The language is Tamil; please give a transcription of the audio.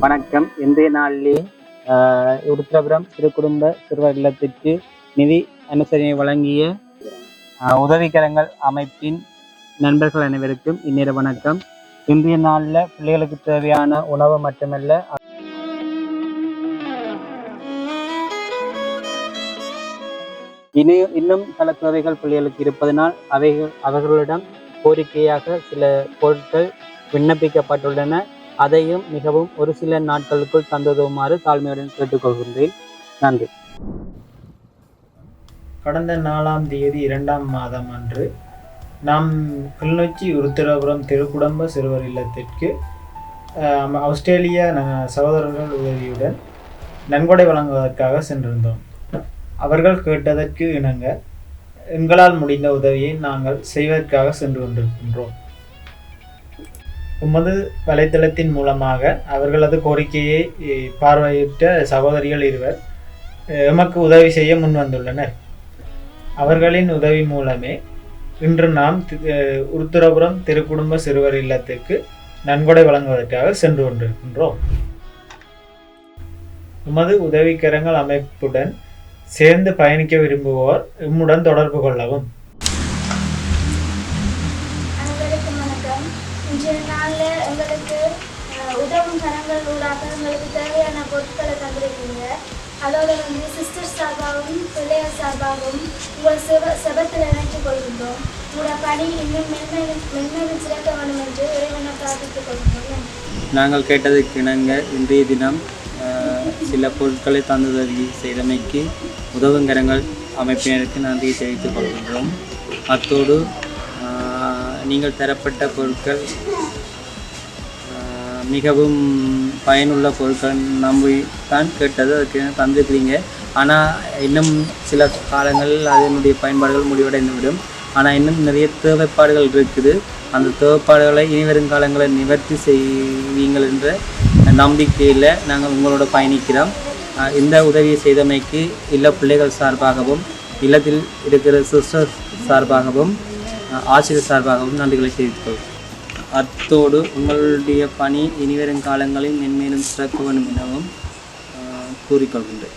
வணக்கம். இன்றைய நாளிலே உருத்திரபுரம் திருக்குடும்ப சிறுவர் இல்லத்திற்கு நிதி அனுசரணை வழங்கிய உதவிக்கரங்கள் அமைப்பின் நண்பர்கள் அனைவருக்கும் இந்நேர வணக்கம். இன்றைய நாளில் பிள்ளைகளுக்கு தேவையான உணவு மட்டுமல்ல, இன்னும் பல தேவைகள் பிள்ளைகளுக்கு இருப்பதனால் அவர்களிடம் கோரிக்கையாக சில பொருட்கள் விண்ணப்பிக்கப்பட்டுள்ளன. அதையும் மிகவும் ஒரு சில நாட்களுக்குள் தந்துதவுமாறு தாழ்மையுடன் கேட்டுக்கொள்கின்றேன். நன்றி. கடந்த 4ஆம் தேதி 2ஆம் மாதம் அன்று நாம் கிளிநொச்சி உருத்திரபுரம் திருக்குடும்ப சிறுவர் இல்லத்திற்கு ஆஸ்திரேலிய சகோதரர்கள் உதவியுடன் நன்கொடை வழங்குவதற்காக சென்றிருந்தோம். அவர்கள் கேட்டதற்கு இணங்க எங்களால் முடிந்த உதவியை நாங்கள் செய்வதற்காக சென்று கொண்டிருக்கின்றோம். உமது வலைத்தளத்தின் மூலமாக அவர்களது கோரிக்கையை பார்வையிட்ட சகோதரிகள் இருவர் எமக்கு உதவி செய்ய முன்வந்துள்ளனர். அவர்களின் உதவி மூலமே இன்று நாம் உருத்திரபுரம் திருக்குடும்ப சிறுவர் இல்லத்திற்கு நன்கொடை வழங்குவதற்காக சென்று கொண்டிருக்கின்றோம். உமது உதவிக்கரங்கள் அமைப்புடன் சேர்ந்து பயணிக்க விரும்புவோர் இம்முடன் தொடர்பு கொள்ளவும். அனைவருக்கும் வணக்கம். இன்றைய நாளில் எங்களுக்கு உதவும் கரங்கள் ஊடாக எங்களுக்கு தேவையான பொருட்களை தந்திருக்கீங்க. அதோடு சிஸ்டர் சார்பாகவும் பிள்ளையர் சார்பாகவும் உங்கள் செபத்தில் இணைத்துக் கொள்கின்றோம். உங்களோட பணி இன்னும் மென்மேலும் சிறக்க வேண்டும் என்று இறைவனை பிரார்த்தித்துக் கொள்கின்றோம். நாங்கள் கேட்டதற்கு இணங்க இன்றைய தினம் சில பொருட்களை தந்துதவி செய்தமைக்கு உதவுங்கரங்கள் அமைப்பினருக்கு நன்றி தெரிவித்துக் கொள்கின்றோம். அத்தோடு நீங்கள் தரப்பட்ட பொருட்கள் மிகவும் பயனுள்ள பொருட்கள் நம்பித்தான் கேட்டது, அதுக்கு தந்துக்கிறீங்க. ஆனால் இன்னும் சில காலங்களில் அதனுடைய பயன்பாடுகள் முடிவடைந்துவிடும். ஆனால் இன்னும் நிறைய தேவைப்பாடுகள் இருக்குது. அந்த தேவைப்பாடுகளை இனிவரும் காலங்களில் நிவர்த்தி செய்வீங்கள் என்ற நம்பிக்கையில் நாங்கள் உங்களோட பயணிக்கிறோம். இந்த உதவியை செய்தமைக்கு இல்ல பிள்ளைகள் சார்பாகவும் இல்லத்தில் இருக்கிற சிஸ்டர் சார்பாகவும் ஆசிரியர் சார்பாகவும் நன்றிகளை தெரிவித்துக் அத்தோடு உங்களுடைய பணி இனிவரும் காலங்களில் மென்மேலும் சிறக்க வேண்டும் எனவும் கூறிக்கொள்கின்றேன்.